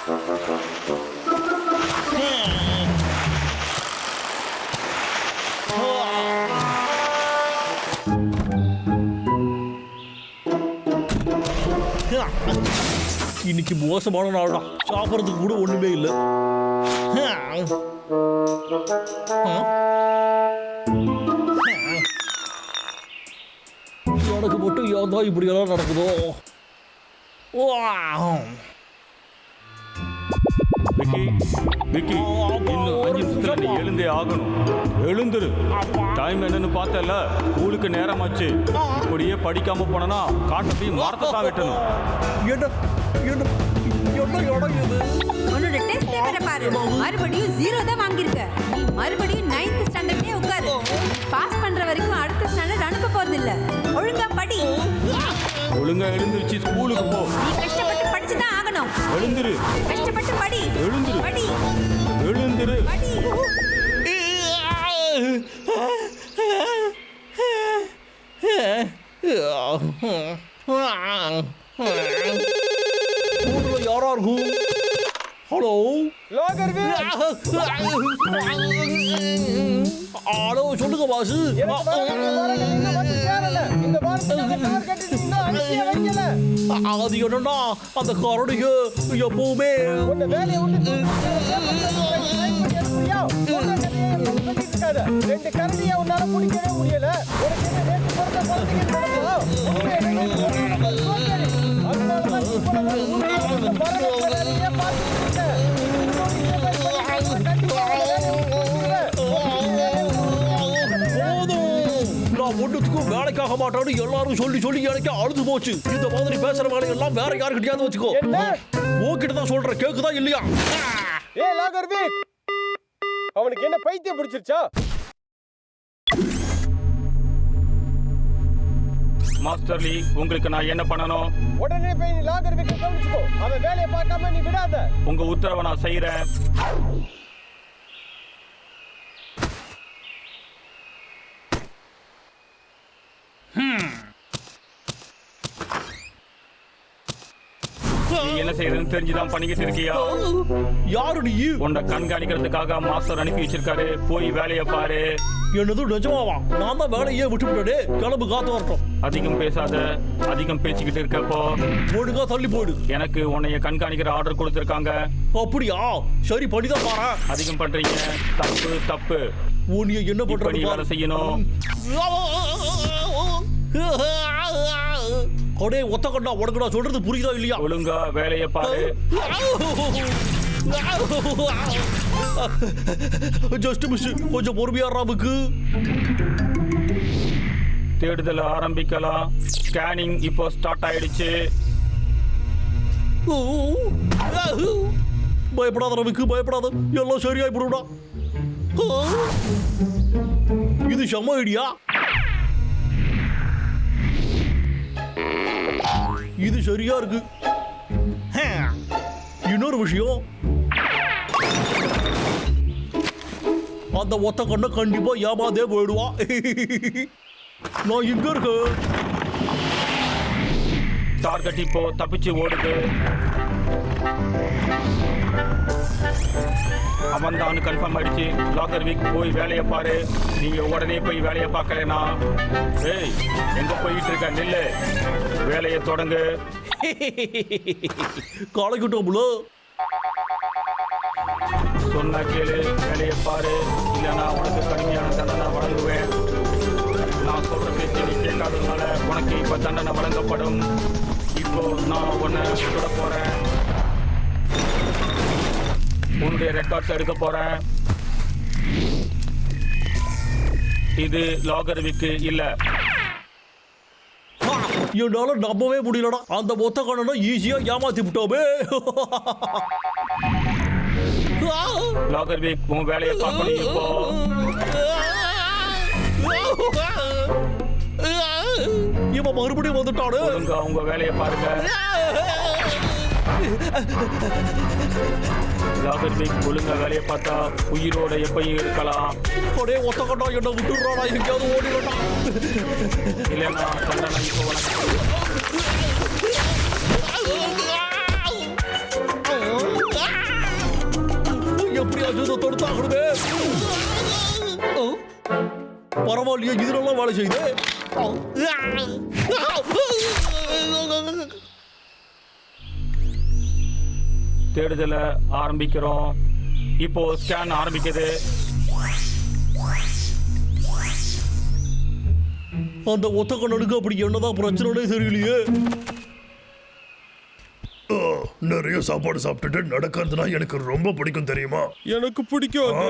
இன்னைக்கு மோசமான நாள் தான். சாப்பிட்றதுக்கு கூட ஒண்ணுமே இல்லை. எனக்கு மட்டும் ஏதோ இப்படியெல்லாம் நடக்குதோ. விக்கி, இன்னும் 5 நிமிஷத்துல நீ எழுந்தே ஆகணும். எழுந்துரு. டைம் என்னன்னு பார்த்தல, ஸ்கூலுக்கு நேரமாச்சு. இப்படியே படிக்காம போனா காட்டத்தையும் மரத்தை தான் வெட்டணும். உன்னோட டெஸ்ட் பேப்பரை பாரு. மறுபடியும் 0 தான் வாங்கியிருக்க. நீ மறுபடியும் 9th ஸ்டாண்டர்ட்லயே உட்காரு. பாஸ் பண்ற வரைக்கும் அடுத்த ஸ்டாண்டர்ட் அனுப்ப போறது இல்ல. ஒழுங்கா படி. ஒழுங்கா எழுந்திருச்சு ஸ்கூலுக்கு போ. நீ கஷ்டப்பட்டு படிச்சு தான் ஆகணும். எழுந்துரு. கஷ்டப்பட்டு படி. எழுந்துரு. படி. எழுந்துரு. படி. யாரா இருக்கும்? ஹலோ ஹலோ, சொல்லுங்க பாசு. அது என்னன்னா, அந்த கரடிக்கு எப்பவுமே ரெண்டு கரடியை உன்னால முடிக்கவே முடியல. ஒன்றுத்துக்கும் வேலைக்காக மாட்டான்னு எல்லாரும் சொல்லி சொல்லி எனக்கு அழுது போச்சு. இந்த மாதிரி பேசுற வேலை எல்லாம் வேற யாருக்கிட்டயாவது வச்சுக்கோ. உன்கிட்ட தான் சொல்றேன், கேக்குதா இல்லையா? ஏ லாகர்வீக், அவனுக்கு என்ன பைத்தியம் பிடிச்சிருச்சா? மாஸ்டர் லீ, உங்களுக்கு நான் என்ன பண்ணணும்? உடனே போய் லாகர்வீக்கை கவனிச்சுக்கோ. அவன் வேலையை பார்க்காம நீ விடாத. உங்க உத்தரவை நான் செய்யறேன். நீ என்ன செய்யறதுன்னு தெரிஞ்சுதான் பண்ணிக்கிட்டு இருக்கியா? யாரு நீ? உன்னை கண்காணிக்கிறதுக்காக மாஸ்டர் அனுப்பி வச்சிருக்காரு. போய் வேலையை பாரு. என்னது நிஜமாவா? நான் தான் வேலையே விட்டுவிட்டே. கிளம்பு, காத்து வரட்டும். அதிகம் பேசாத. அதிகம் பேசிக்கிட்டு இருக்கப்போ ஒழுங்கா தள்ளி போயிடு. எனக்கு உன்னைய கண்காணிக்கிற ஆர்டர் கொடுத்திருக்காங்க. அப்படியா? சரி, படிதான் பாரு. அதிகம் பண்றீங்க. தப்பு தப்பு. நீ என்ன பண்ற? நீ வேலை செய்யணும். கொடே ஒத்த கண்ணா, உனக்கு நான் சொல்றது புரியுதா இல்லையா? ஒழுங்கா வேலையை பாரு. Just miss. கொஞ்சம் பொறுமையா ராமுக்கு. தேடுதல் ஆரம்பிக்கலாம். ஸ்கேனிங் இப்போ ஸ்டார்ட் ஆயிடுச்சு. பயப்படாத ரவிக்கு, பயப்படாத. எல்லாம் சரியாய் போடுடா. இது செம்ம ஐடியா. இது சரியா இருக்கு. இன்னொரு விஷயம், அந்த ஒத்த கண்ண கண்டிப்பா ஏமாதே போயிடுவா. நான் இங்க இருக்கு. டார்கெட் இப்போ தப்பிச்சு ஓடுது. அவன் தான் கன்ஃபார்ம் ஆயிடுச்சு. லாகர்வீக், போய் வேலையை பாரு. நீங்க உடனே போய் வேலையை பார்க்கலனா, ஏய் எங்க போயிட்டு இருக்க? நில்லு, வேலையை தொடங்கு. காலைக்கிட்டோம்ல. சொன்னா கேளு, வேலையை பாரு. இல்லைன்னா உனக்கு கடுமையான தண்டனை வழங்குவேன். நான் சொல்ற பேச்சு நீ கேட்காததுனால உனக்கு இப்ப தண்டனை வழங்கப்படும். இப்போ நான் உன்னை சுட போறேன். உன்னுடைய ரெக்கார்ட்ஸ் எடுக்க போறேன். இது லாகர்வீக் இல்ல. என்னால நம்பவே முடியலடா. அந்த மொத்த கண்ணனை ஈஸியா ஏமாத்தி விட்டோமே. லாகர்வீக், உன் வேலையை பார்க்கணும் இப்போ. இவன் மறுபடியும் வந்துட்டானு. ஒழுங்கா உங்க வேலையை பாருங்க. லாகர்வீக், ஒழுங்கா வேலையை பார்த்தா உயிரோட எப்பயும் இருக்கலாம். ஒரே ஒத்த கண்ணா என்ன விட்டுறாடா, எங்கேயாவது ஓடிடா. இல்லைன்னா தண்டனை இப்போ வழங்க. கொடுத்தாகணுமே. பரவாயில்லையே, இதுலலாம் வேலை செய்யுது. தேடுதலை ஆரம்பிக்கிறோம். இப்போ ஸ்கேன் ஆரம்பிக்குது. அந்த ஒத்த கண்ணனுக்கு அப்படி என்னதான் பிரச்சனைனே தெரியலையே. நிறைய சாப்பாடு சாப்பிட்டுட்டு நடக்கிறதுனா எனக்கு ரொம்ப பிடிக்கும் தெரியுமா? எனக்கு பிடிக்காது.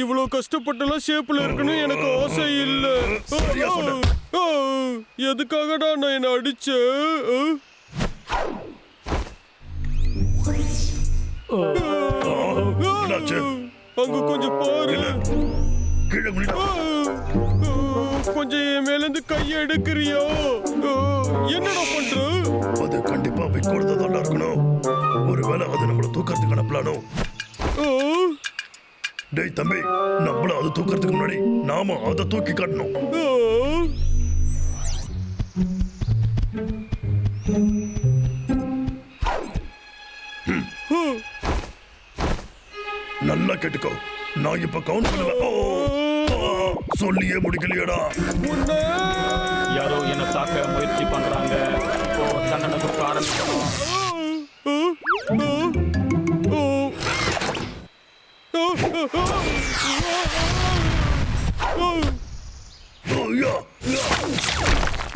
இவ்வளவு கஷ்டப்பட்டெல்லாம் ஷேப்ல இருக்கணும் எனக்கு ஆசை இல்ல. சரியா சொன்ன. எதுக்காகடா நான் என்ன அடிச்சேன்? என்னாச்சு? அங்க கொஞ்சம் பாரு. கீழே குனிடா. கொஞ்சம் என் மேல இருந்து கையை எடுக்கிறியா? என்னடா பண்ற? அது கண்டிப்பா விக்கோடுதான் தான் இருக்கணும். ஒருவேளை அது நம்மள தூக்கறதுக்கான பிளானோ? டேய் தம்பி, நம்மள அது தூக்கறதுக்கு முன்னாடி நாம அதை தூக்கி காட்டணும். நல்லா கேட்டுக்கோ, நான் இப்ப கவுண்ட் பண்ணுவேன். சொல்லியே முடிக்கலையடா. யாரோ என்ன தாக்க முயற்சி பண்றாங்க. இப்போ தண்டனை கொடுக்க ஆரம்பிக்கணும்.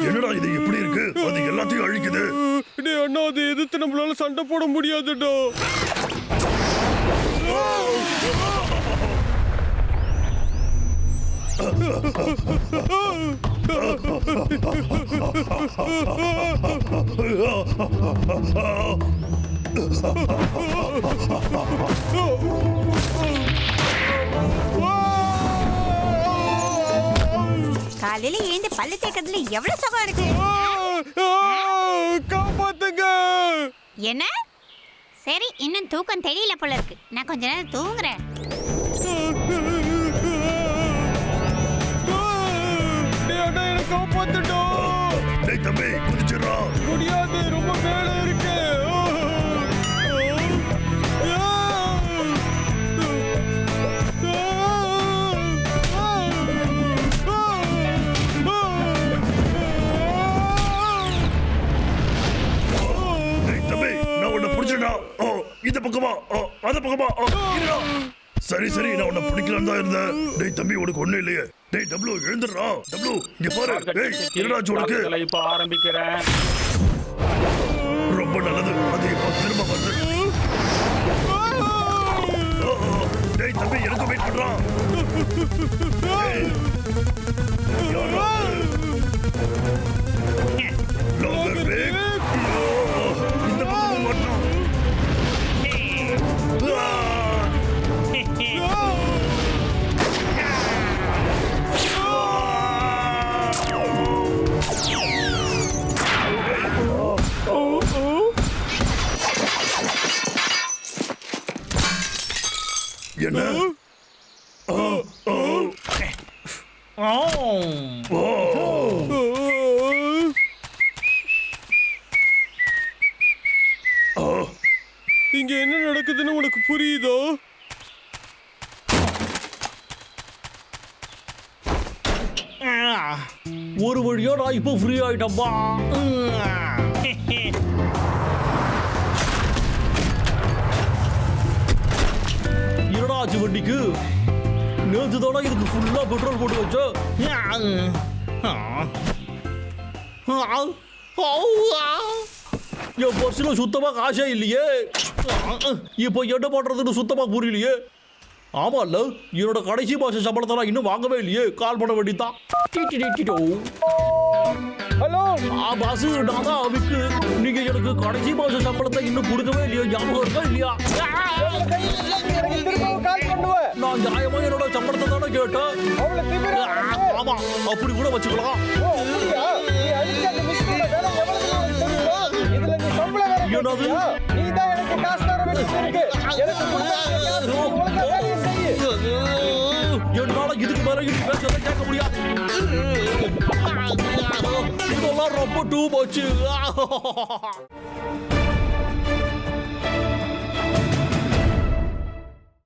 என்னடா இது எப்படி இருக்கு? அது எல்லாத்தையும் அழிக்குது. டேய் அண்ணா, அதை எதிர்த்து நம்மளால சண்டை போட முடியாதுடா. காலையில ஏந்து பல்லு தேக்கிறதுல எவ்வளவு சுகம் இருக்கு. காப்பாத்துங்க. என்ன? சரி, இன்னும் தூக்கம் தெரியல போல இருக்கு. நான் கொஞ்ச நேரம் தூங்குறேன். காப்பாத்துடா. டேய் தம்பி, குதிச்சுடா. முடியாது, ரொம்ப மேல இருக்கு. டேய் தம்பி, நான் உன்னை பிடிச்சேன்டா. இந்த பக்கமா, அந்த பக்கமா. சரி சரி, நான் உன்னை பிடிக்கலான்னு தான் இருந்தேன். டேய் தம்பி, உனக்கு ஒண்ணு இல்லையே. டேய் டப்ளு, எழுந்துடுறா. டப்ளு, இங்க பாரு. டேய், என்னடா உனக்கு? இப்போ ஆரம்பிக்கிறேன். ரொம்ப நல்லது. அது இப்போ திரும்ப வருது. டேய் தம்பி, எனக்கு வெயிட் பண்றா. இந்த பக்கம் மாட்டோம். என்ன? இங்க என்ன நடக்குதுன்னு உனக்கு புரியுதோ? ஒரு வழியா நான் இப்போ ஃப்ரீ ஆயிட்டப்பா. என்னடா ஆச்சு வண்டிக்கு? நேற்று தானே இதுக்கு ஃபுல்லா பெட்ரோல் போட்டு வச்ச. என் பர்ஸ்ல சுத்தமா காசே இல்லையே. இப்போ என்ன பண்றதுன்னு சுத்தமா புரியலையே. ஆமா இல்ல, என்னோட கடைசி மாச சம்பளத்தை நான் இன்னும் வாங்கவே இல்லையே. கால் பண்ண வேண்டியதான். ஹலோ பாஸ், நான் தான் விக்கு. நீங்க எனக்கு கடைசி மாச சம்பளத்தை இன்னும் கொடுக்கவே இல்லையா? ஞாபகம் இருக்கா இல்லையா? எனக்கு திரும்ப கால் பண்ணுவேன். நான் நியாயமா என்னோட சம்பளத்தை தானே கேட்டேன். அவளை திமிரா ஆமா, அப்படி கூட வச்சுக்கலாம். ஓ, அப்படியா? நீ அடிச்ச அந்த மிஸ்டரோட வேலை எவ்வளவு நாள் தெரியுமா? இதுல நீ சம்பளம் வேற என்னது? கேட்டியா? நீ தான் எனக்கு காசு தர வேண்டியது இருக்கு. எனக்கு ஒழுங்கா வேலையை செய்யு. என்னால இதுக்கு மேல இது பேசவே கேட்க முடியாது. இதெல்லாம் ரொம்ப டூ மச்.